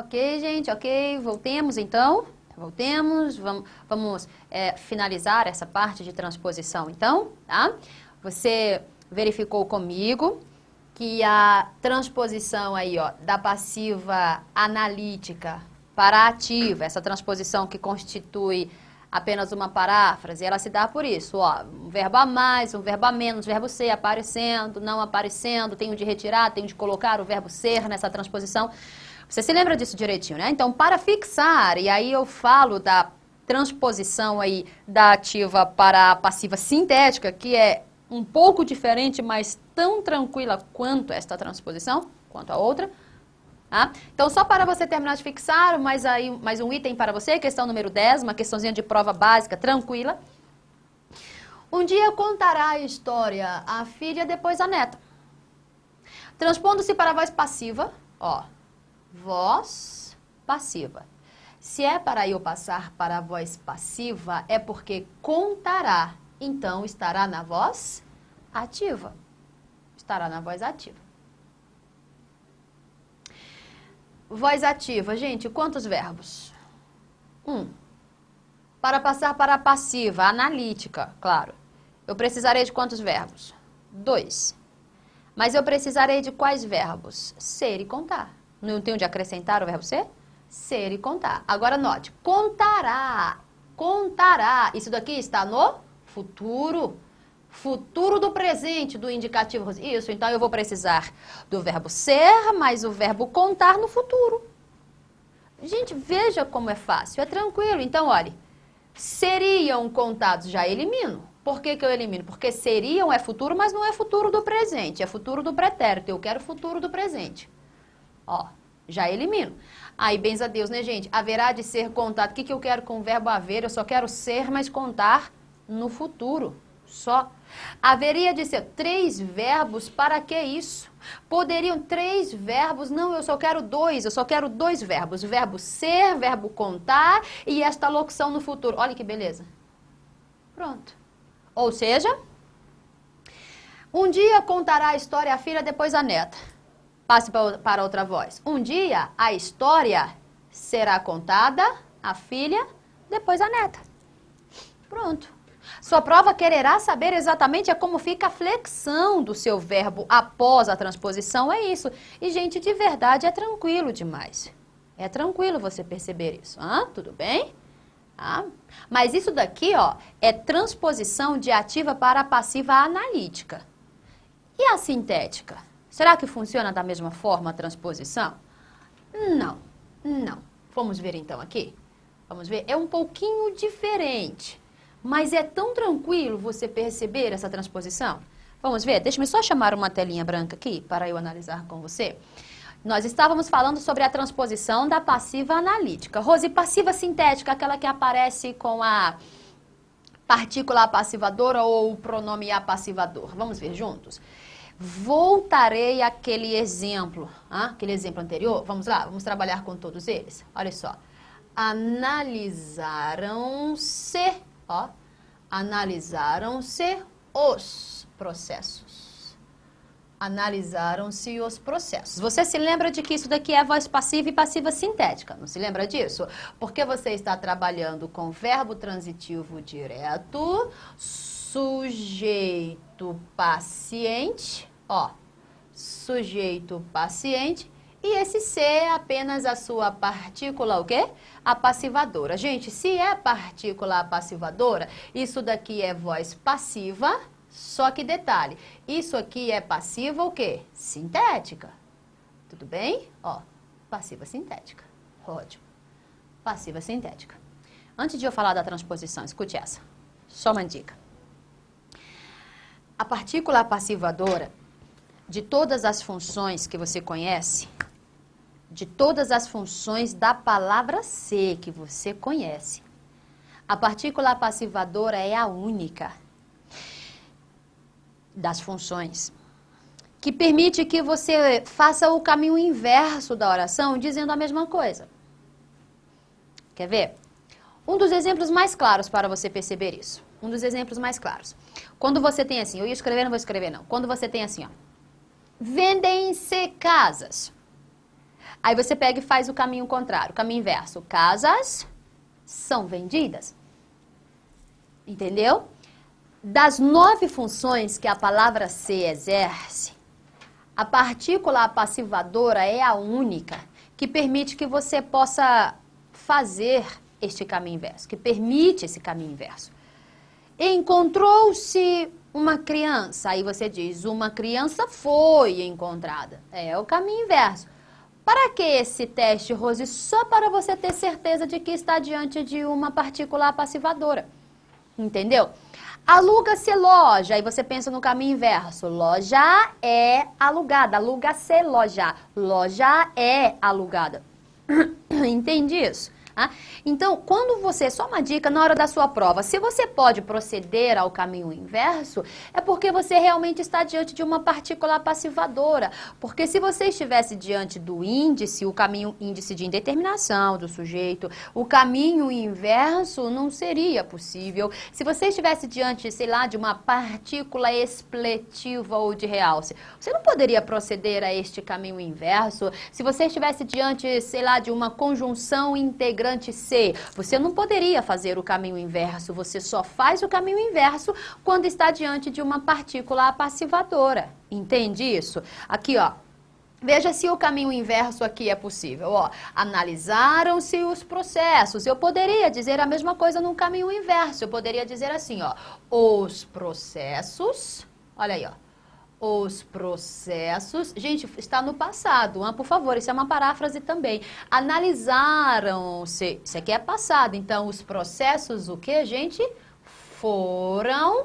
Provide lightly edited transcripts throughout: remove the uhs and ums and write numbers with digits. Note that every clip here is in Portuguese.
Ok, gente, ok. Voltemos então. Voltemos. Vamos finalizar essa parte de transposição então, tá? Você verificou comigo que a transposição aí, ó, da passiva analítica para a ativa, essa transposição que constitui apenas uma paráfrase, ela se dá por isso, ó, um verbo a mais, um verbo a menos, verbo ser aparecendo, não aparecendo, tenho de retirar, tenho de colocar o verbo ser nessa transposição. Você se lembra disso direitinho, né? Então, para fixar, e aí eu falo da transposição aí da ativa para a passiva sintética, que é um pouco diferente, mas tão tranquila quanto esta transposição, quanto a outra. Tá? Então, só para você terminar de fixar, mais um item para você, questão número 10, uma questãozinha de prova básica, tranquila. Um dia contará a história a filha, depois a neta. Transpondo-se para a voz passiva, ó, voz passiva. Se é para eu passar para a voz passiva, é porque contará. Então, estará na voz ativa. Estará na voz ativa. Voz ativa, gente, quantos verbos? 1. Para passar para a passiva, analítica, claro. Eu precisarei de quantos verbos? 2. Mas eu precisarei de quais verbos? Ser e contar. Não tenho de acrescentar o verbo ser? Ser e contar. Agora note, contará. Contará. Isso daqui está no futuro. Futuro do presente, do indicativo. Isso, então eu vou precisar do verbo ser, mais o verbo contar no futuro. Gente, veja como é fácil, é tranquilo. Então, olhe, seriam contados, já elimino. Por que que eu elimino? Porque seriam é futuro, mas não é futuro do presente, é futuro do pretérito. Eu quero futuro do presente. Ó, já elimino. Aí, bens a Deus, né, gente? Haverá de ser contado. O que que eu quero com o verbo haver? Eu só quero ser, mas contar no futuro. Só. Haveria de ser 3 verbos, para que isso? Poderiam 3 verbos, não, eu só quero 2, eu só quero 2 verbos. Verbo ser, verbo contar e esta locução no futuro. Olha que beleza. Pronto. Ou seja, um dia contará a história a filha, depois a neta. Passe para outra voz. Um dia a história será contada a filha, depois a neta. Pronto. Sua prova quererá saber exatamente como fica a flexão do seu verbo após a transposição, é isso. E, gente, de verdade, é tranquilo demais. É tranquilo você perceber isso. Tudo bem? Mas isso daqui, ó, é transposição de ativa para a passiva analítica. E a sintética? Será que funciona da mesma forma a transposição? Não, não. Vamos ver então aqui? Vamos ver? É um pouquinho diferente. Mas é tão tranquilo você perceber essa transposição? Vamos ver? Deixa-me só chamar uma telinha branca aqui para eu analisar com você. Nós estávamos falando sobre a transposição da passiva analítica. Rose, passiva sintética, aquela que aparece com a partícula apassivadora ou o pronome apassivador. Vamos ver juntos? Voltarei àquele exemplo anterior. Vamos lá, vamos trabalhar com todos eles. Olha só. Analisaram-se... Ó, analisaram-se os processos. Analisaram-se os processos. Você se lembra de que isso daqui é voz passiva e passiva sintética, não se lembra disso? Porque você está trabalhando com verbo transitivo direto, sujeito paciente, ó, sujeito paciente, e esse C é apenas a sua partícula, o quê? Apassivadora. Gente, se é partícula apassivadora, isso daqui é voz passiva, só que detalhe, isso aqui é passiva o quê? Sintética. Tudo bem? Ó, passiva sintética. Ótimo. Passiva sintética. Antes de eu falar da transposição, escute essa. Só uma dica. A partícula apassivadora, de todas as funções que você conhece, de todas as funções da palavra ser que você conhece, a partícula apassivadora é a única das funções que permite que você faça o caminho inverso da oração dizendo a mesma coisa. Quer ver? Um dos exemplos mais claros para você perceber isso. Um dos exemplos mais claros. Quando você tem assim, eu ia escrever, não vou escrever não. Quando você tem assim, ó. Vendem-se casas. Aí você pega e faz o caminho contrário, caminho inverso. Casas são vendidas. Entendeu? Das 9 funções que a palavra ser exerce, a partícula passivadora é a única que permite que você possa fazer este caminho inverso, que permite esse caminho inverso. Encontrou-se uma criança, aí você diz, uma criança foi encontrada. É o caminho inverso. Para que esse teste, Rose? Só para você ter certeza de que está diante de uma partícula passivadora. Entendeu? Aluga-se loja, aí você pensa no caminho inverso. Loja é alugada, aluga-se loja. Loja é alugada. Entende isso? Ah, então, quando você, só uma dica na hora da sua prova, se você pode proceder ao caminho inverso, é porque você realmente está diante de uma partícula passivadora. Porque se você estivesse diante do índice, o caminho índice de indeterminação do sujeito, o caminho inverso não seria possível. Se você estivesse diante, sei lá, de uma partícula expletiva ou de realce, você não poderia proceder a este caminho inverso. Se você estivesse diante, sei lá, de uma conjunção integrante C, você não poderia fazer o caminho inverso, você só faz o caminho inverso quando está diante de uma partícula passivadora. Entende isso? Aqui, ó. Veja se o caminho inverso aqui é possível. Ó, analisaram-se os processos. Eu poderia dizer a mesma coisa no caminho inverso. Eu poderia dizer assim, ó. Os processos, olha aí, ó. Os processos, gente, está no passado, por favor, isso é uma paráfrase também. Analisaram-se, isso aqui é passado, então os processos, o que, gente? Foram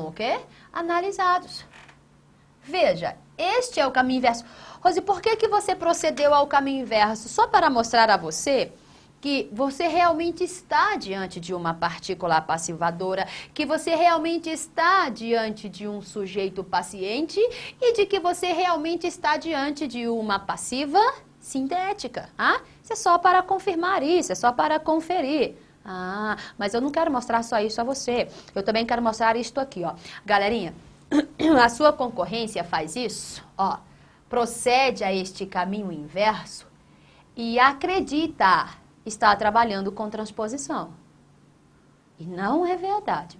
o quê? Analisados. Veja, este é o caminho inverso. Rose, por que você procedeu ao caminho inverso? Só para mostrar a você que você realmente está diante de uma partícula passivadora, que você realmente está diante de um sujeito paciente e de que você realmente está diante de uma passiva sintética. Isso é só para confirmar isso, é só para conferir. Mas eu não quero mostrar só isso a você. Eu também quero mostrar isto aqui, ó. Galerinha, a sua concorrência faz isso, ó. Procede a este caminho inverso e acredita está trabalhando com transposição. E não é verdade.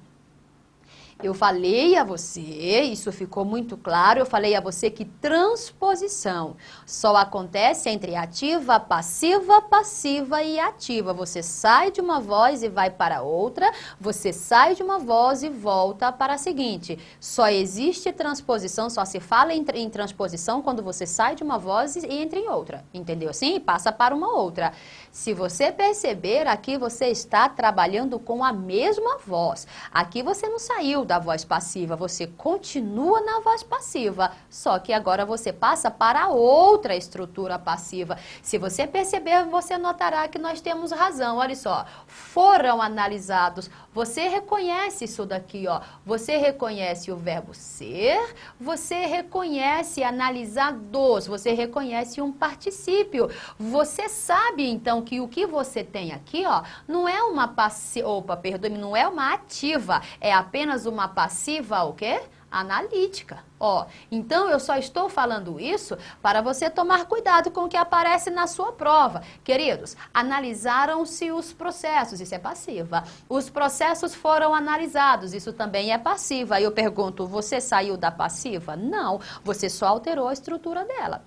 Eu falei a você, isso ficou muito claro, eu falei a você que transposição só acontece entre ativa, passiva e ativa. Você sai de uma voz e vai para outra, você sai de uma voz e volta para a seguinte. Só existe transposição, só se fala em transposição quando você sai de uma voz e entra em outra. Entendeu assim? E passa para uma outra. Se você perceber, aqui você está trabalhando com a mesma voz. Aqui você não saiu da voz passiva, você continua na voz passiva, só que agora você passa para outra estrutura passiva. Se você perceber, você notará que nós temos razão. Olha só, foram analisados. Você reconhece isso daqui, ó. Você reconhece o verbo ser, você reconhece analisados, você reconhece um particípio. Você sabe, então, que o que você tem aqui, ó, não é uma passiva, não é uma ativa, é apenas uma passiva, o quê? Analítica. Ó, então eu só estou falando isso para você tomar cuidado com o que aparece na sua prova. Queridos, analisaram-se os processos, isso é passiva. Os processos foram analisados, isso também é passiva. Aí eu pergunto, você saiu da passiva? Não, você só alterou a estrutura dela.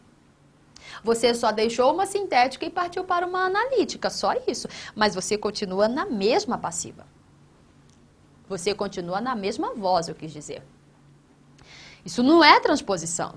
Você só deixou uma sintética e partiu para uma analítica, só isso. Mas você continua na mesma passiva. Você continua na mesma voz, eu quis dizer. Isso não é transposição.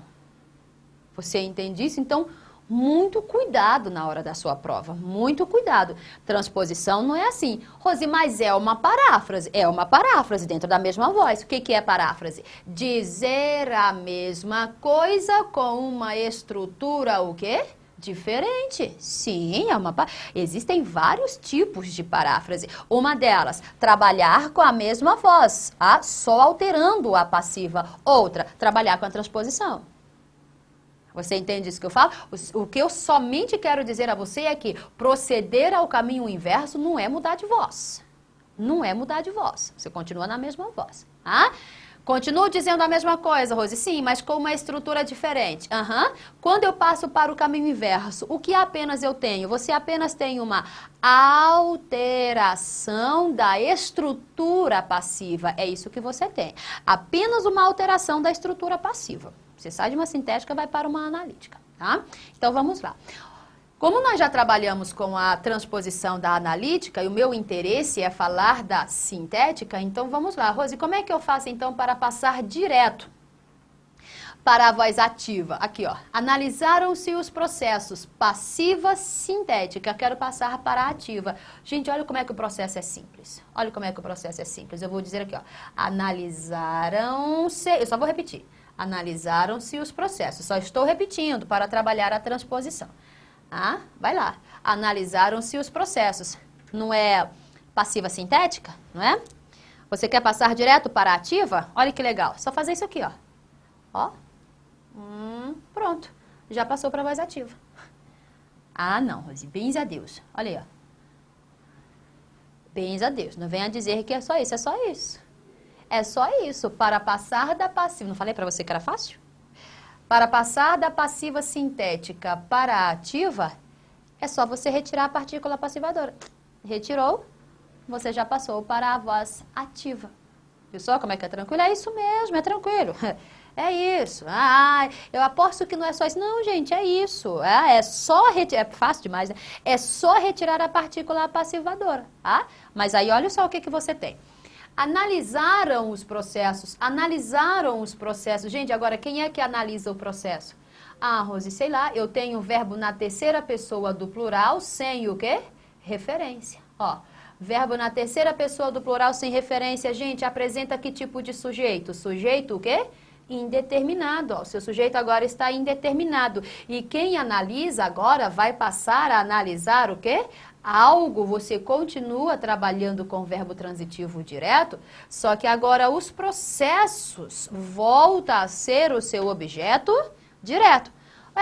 Você entende isso? Então, muito cuidado na hora da sua prova. Muito cuidado. Transposição não é assim. Rose, mas é uma paráfrase. É uma paráfrase dentro da mesma voz. O que é paráfrase? Dizer a mesma coisa com uma estrutura, o quê? Diferente. Sim, existem vários tipos de paráfrase. Uma delas, trabalhar com a mesma voz, só alterando a passiva. Outra, trabalhar com a transposição. Você entende isso que eu falo? O que eu somente quero dizer a você é que proceder ao caminho inverso não é mudar de voz. Não é mudar de voz. Você continua na mesma voz. Continuo dizendo a mesma coisa, Rose. Sim, mas com uma estrutura diferente. Quando eu passo para o caminho inverso, o que apenas eu tenho? Você apenas tem uma alteração da estrutura passiva. É isso que você tem. Apenas uma alteração da estrutura passiva. Você sai de uma sintética e vai para uma analítica, tá? Então, vamos lá. Como nós já trabalhamos com a transposição da analítica e o meu interesse é falar da sintética, então vamos lá. Rose, como é que eu faço então para passar direto para a voz ativa? Aqui, ó. Analisaram-se os processos passiva, sintética. Quero passar para a ativa. Gente, olha como é que o processo é simples. Olha como é que o processo é simples. Eu vou dizer aqui, ó. Analisaram-se... Eu só vou repetir. Analisaram-se os processos. Só estou repetindo para trabalhar a transposição. Vai lá. Analisaram-se os processos. Não é passiva sintética, não é? Você quer passar direto para a ativa? Olha que legal. Só fazer isso aqui, ó. Ó. Pronto. Já passou para a voz ativa. Não, Rose. Bens a Deus. Olha aí, ó. Bens a Deus. Não venha dizer que é só isso. É só isso. É só isso. Para passar da passiva. Não falei para você que era fácil? Para passar da passiva sintética para a ativa, é só você retirar a partícula passivadora. Retirou, você já passou para a voz ativa. Viu só como é que é tranquilo? É isso mesmo, é tranquilo. É isso. Eu aposto que não é só isso. Não, gente, é isso. É só retirar. É fácil demais, né? É só retirar a partícula passivadora. Mas aí olha só o que você tem. Analisaram os processos. Gente, agora, quem é que analisa o processo? Rose, sei lá, eu tenho o verbo na terceira pessoa do plural sem o quê? Referência. Verbo na terceira pessoa do plural sem referência, gente, apresenta que tipo de sujeito? Sujeito o quê? Indeterminado. O seu sujeito agora está indeterminado. E quem analisa agora vai passar a analisar o quê? Algo, você continua trabalhando com o verbo transitivo direto, só que agora os processos voltam a ser o seu objeto direto.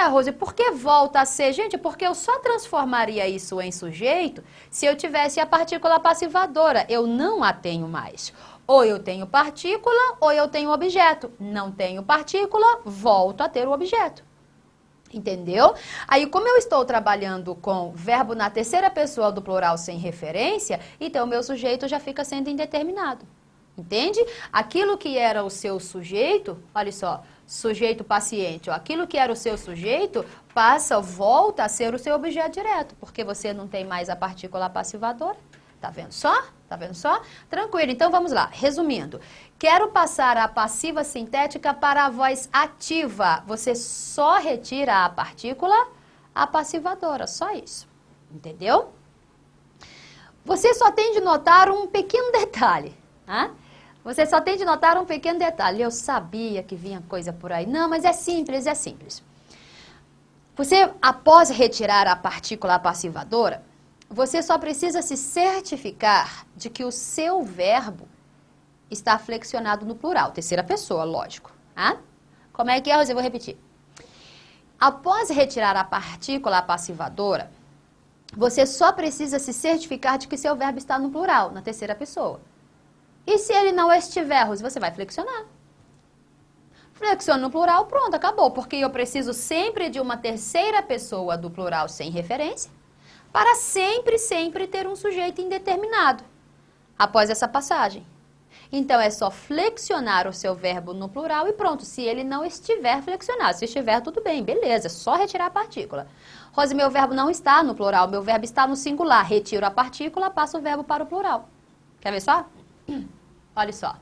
Rose, por que volta a ser? Gente, porque eu só transformaria isso em sujeito se eu tivesse a partícula passivadora. Eu não a tenho mais. Ou eu tenho partícula ou eu tenho objeto. Não tenho partícula, volto a ter o objeto. Entendeu? Aí, como eu estou trabalhando com verbo na terceira pessoa do plural sem referência, então o meu sujeito já fica sendo indeterminado. Entende? Aquilo que era o seu sujeito, olha só, sujeito paciente, aquilo que era o seu sujeito volta a ser o seu objeto direto, porque você não tem mais a partícula passivadora. Tá vendo só? Tá vendo só? Tranquilo, então vamos lá. Resumindo, quero passar a passiva sintética para a voz ativa. Você só retira a partícula passivadora, só isso. Entendeu? Você só tem de notar um pequeno detalhe. Você só tem de notar um pequeno detalhe. Eu sabia que vinha coisa por aí. Não, mas é simples, é simples. Você, após retirar a partícula passivadora, você só precisa se certificar de que o seu verbo está flexionado no plural, terceira pessoa, lógico. Como é que é, Rose? Eu vou repetir. Após retirar a partícula passivadora, você só precisa se certificar de que seu verbo está no plural, na terceira pessoa. E se ele não estiver, Rose, você vai flexionar. Flexiona no plural, pronto, acabou. Porque eu preciso sempre de uma terceira pessoa do plural sem referência, para sempre, sempre ter um sujeito indeterminado, após essa passagem. Então, é só flexionar o seu verbo no plural e pronto, se ele não estiver flexionado. Se estiver, tudo bem, beleza, é só retirar a partícula. Rose, meu verbo não está no plural, meu verbo está no singular. Retiro a partícula, passo o verbo para o plural. Quer ver só? Olha só.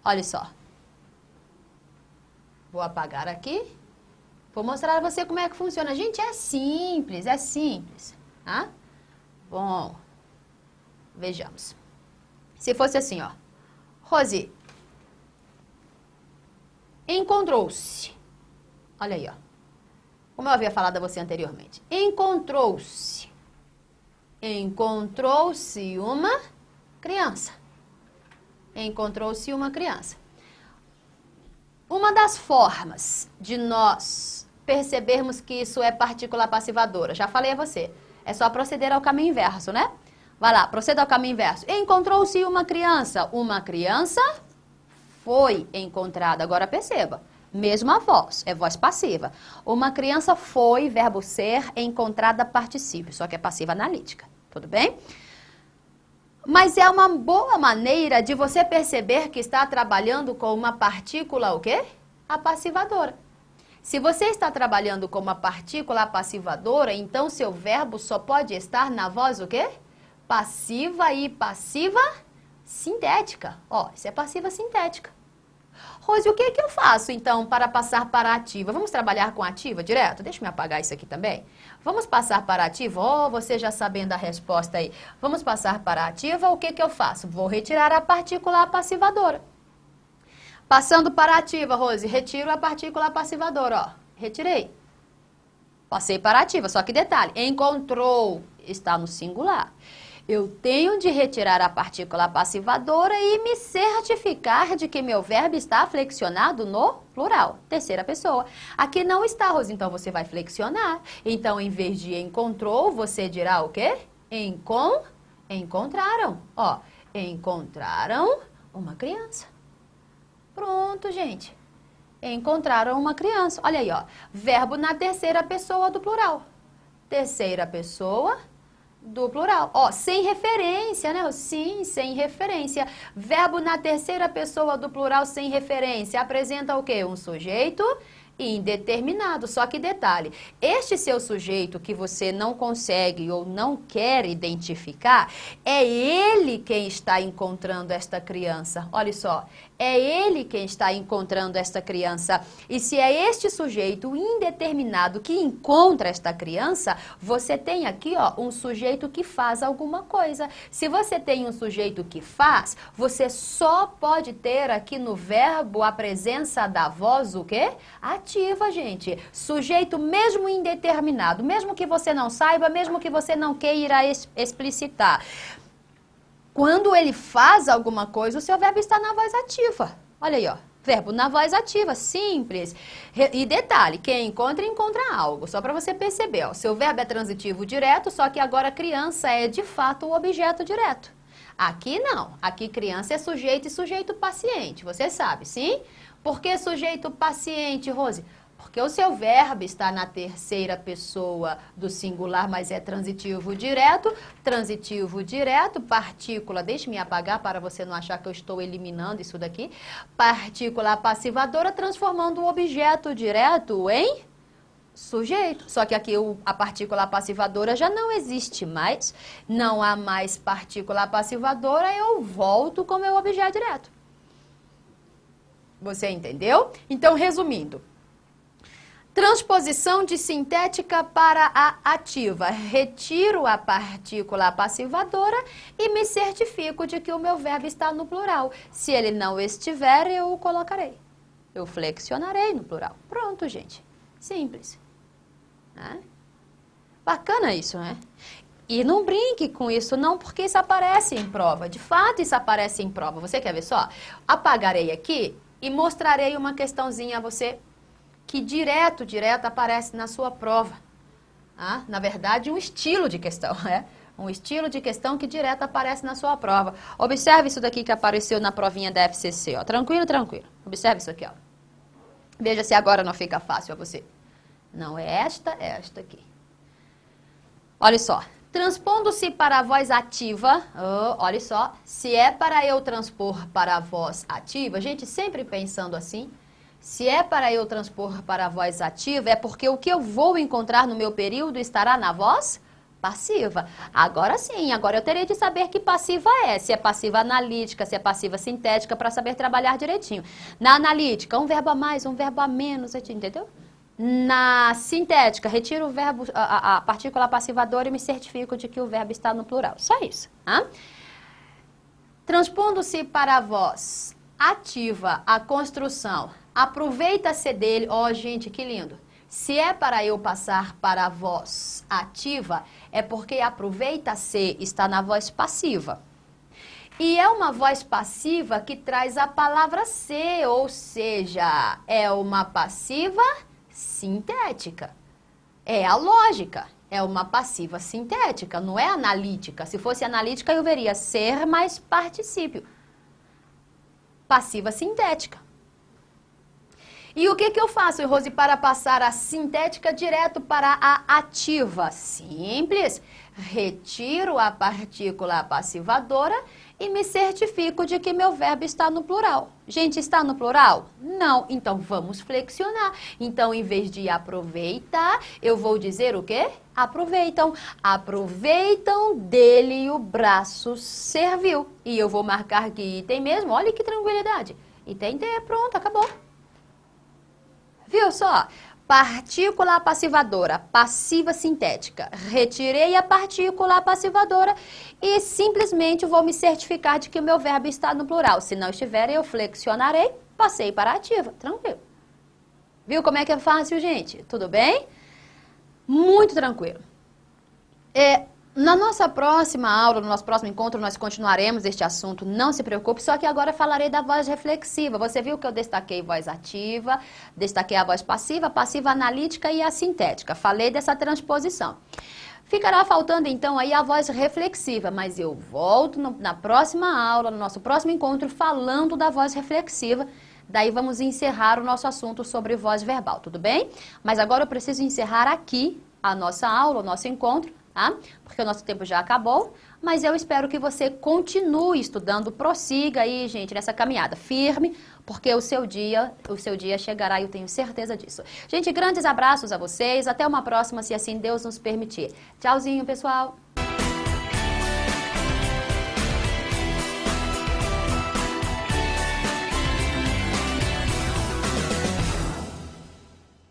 Olha só. Vou apagar aqui. Vou mostrar a você como é que funciona. Gente, é simples, é simples. Bom, vejamos. Se fosse assim, ó. Rose, encontrou-se. Olha aí, ó. Como eu havia falado a você anteriormente. Encontrou-se. Encontrou-se uma criança. Encontrou-se uma criança. Uma das formas de nós percebermos que isso é partícula passivadora, já falei a você, é só proceder ao caminho inverso, né? Vai lá, proceda ao caminho inverso. Encontrou-se uma criança. Uma criança foi encontrada. Agora perceba, mesma voz, é voz passiva. Uma criança foi, verbo ser, encontrada particípio, só que é passiva analítica, tudo bem? Mas é uma boa maneira de você perceber que está trabalhando com uma partícula o quê? Apassivadora. Se você está trabalhando com uma partícula apassivadora, então seu verbo só pode estar na voz o quê? Passiva e passiva sintética. Ó, isso é passiva sintética. Rose, o que que eu faço, então, para passar para a ativa? Vamos trabalhar com a ativa direto? Deixa eu me apagar isso aqui também. Vamos passar para a ativa? Oh, você já sabendo a resposta aí. Vamos passar para a ativa, o que que eu faço? Vou retirar a partícula apassivadora. Passando para a ativa, Rose, retiro a partícula apassivadora, ó. Retirei. Passei para a ativa, só que detalhe, encontrou, está no singular. Eu tenho de retirar a partícula apassivadora e me certificar de que meu verbo está flexionado no plural, terceira pessoa. Aqui não está, Rose, então você vai flexionar. Então, em vez de encontrou, você dirá o quê? Encontraram. Ó, encontraram uma criança. Pronto, gente. Encontraram uma criança. Olha aí, ó. Verbo na terceira pessoa do plural. Terceira pessoa do plural. Ó, sem referência, né? Sim, sem referência. Verbo na terceira pessoa do plural sem referência. Apresenta o quê? Um sujeito indeterminado. Só que detalhe, este seu sujeito que você não consegue ou não quer identificar, é ele quem está encontrando esta criança. Olha só, é ele quem está encontrando esta criança. E se é este sujeito indeterminado que encontra esta criança, você tem aqui, ó, um sujeito que faz alguma coisa. Se você tem um sujeito que faz, você só pode ter aqui no verbo a presença da voz, o quê? Ativa, gente. Sujeito mesmo indeterminado, mesmo que você não saiba, mesmo que você não queira explicitar. Quando ele faz alguma coisa, o seu verbo está na voz ativa. Olha aí, ó. Verbo na voz ativa, simples. E detalhe, quem encontra, encontra algo. Só para você perceber, ó. Seu verbo é transitivo direto, só que agora criança é de fato o objeto direto. Aqui não. Aqui criança é sujeito e sujeito paciente. Você sabe, sim? Por que sujeito paciente, Rose? Porque o seu verbo está na terceira pessoa do singular, mas é transitivo direto, partícula, deixe-me apagar para você não achar que eu estou eliminando isso daqui, partícula passivadora transformando o objeto direto em sujeito. Só que aqui a partícula passivadora já não existe mais, não há mais partícula passivadora, eu volto com o meu objeto direto. Você entendeu? Então, resumindo. Transposição de sintética para a ativa. Retiro a partícula passivadora e me certifico de que o meu verbo está no plural. Se ele não estiver, eu o colocarei. Eu flexionarei no plural. Pronto, gente. Simples. Bacana isso, né? E não brinque com isso não, porque isso aparece em prova. De fato, isso aparece em prova. Você quer ver só? Apagarei aqui e mostrarei uma questãozinha a você que direto aparece na sua prova. Na verdade, um estilo de questão, né? Um estilo de questão que direto aparece na sua prova. Observe isso daqui que apareceu na provinha da FCC, ó. Tranquilo, tranquilo. Observe isso aqui, ó. Veja se agora não fica fácil a você. Não é esta aqui. Olha só. Transpondo-se para a voz ativa, olha só, se é para eu transpor para a voz ativa, gente, sempre pensando assim, se é para eu transpor para a voz ativa, é porque o que eu vou encontrar no meu período estará na voz passiva. Agora sim, agora eu terei de saber que passiva é, se é passiva analítica, se é passiva sintética, para saber trabalhar direitinho. Na analítica, um verbo a mais, um verbo a menos, entendeu? Na sintética, retiro o verbo, a partícula passivadora e me certifico de que o verbo está no plural. Só isso. Transpondo-se para a voz ativa, a construção, aproveita-se dele. Ó, gente, que lindo. Se é para eu passar para a voz ativa, é porque aproveita-se está na voz passiva. E é uma voz passiva que traz a palavra ser, ou seja, é uma passiva sintética. É a lógica. É uma passiva sintética, não é analítica. Se fosse analítica, eu veria ser mais particípio. passiva sintética. E o que eu faço, Rose, para passar a sintética direto para a ativa? Simples. Retiro a partícula passivadora e me certifico de que meu verbo está no plural. Gente, está no plural? Não. Então, vamos flexionar. Então, em vez de aproveitar, eu vou dizer o quê? Aproveitam. Aproveitam dele o braço serviu. E eu vou marcar que item mesmo. Olha que tranquilidade. Item D, pronto, acabou. Viu só? Partícula passivadora, passiva sintética. Retirei a partícula passivadora e simplesmente vou me certificar de que o meu verbo está no plural. Se não estiver, eu flexionarei, passei para a ativa. Tranquilo. Viu como é que é fácil, gente? Tudo bem? Muito tranquilo. Na nossa próxima aula, no nosso próximo encontro, nós continuaremos este assunto, não se preocupe, só que agora falarei da voz reflexiva. Você viu que eu destaquei voz ativa, destaquei a voz passiva, passiva analítica e a sintética. Falei dessa transposição. Ficará faltando então aí a voz reflexiva, mas eu volto na próxima aula, no nosso próximo encontro, falando da voz reflexiva. Daí vamos encerrar o nosso assunto sobre voz verbal, tudo bem? Mas agora eu preciso encerrar aqui a nossa aula, o nosso encontro, tá? Porque o nosso tempo já acabou, mas eu espero que você continue estudando, prossiga aí, gente, nessa caminhada firme, porque o seu dia chegará e eu tenho certeza disso. Gente, grandes abraços a vocês, até uma próxima, se assim Deus nos permitir. Tchauzinho, pessoal!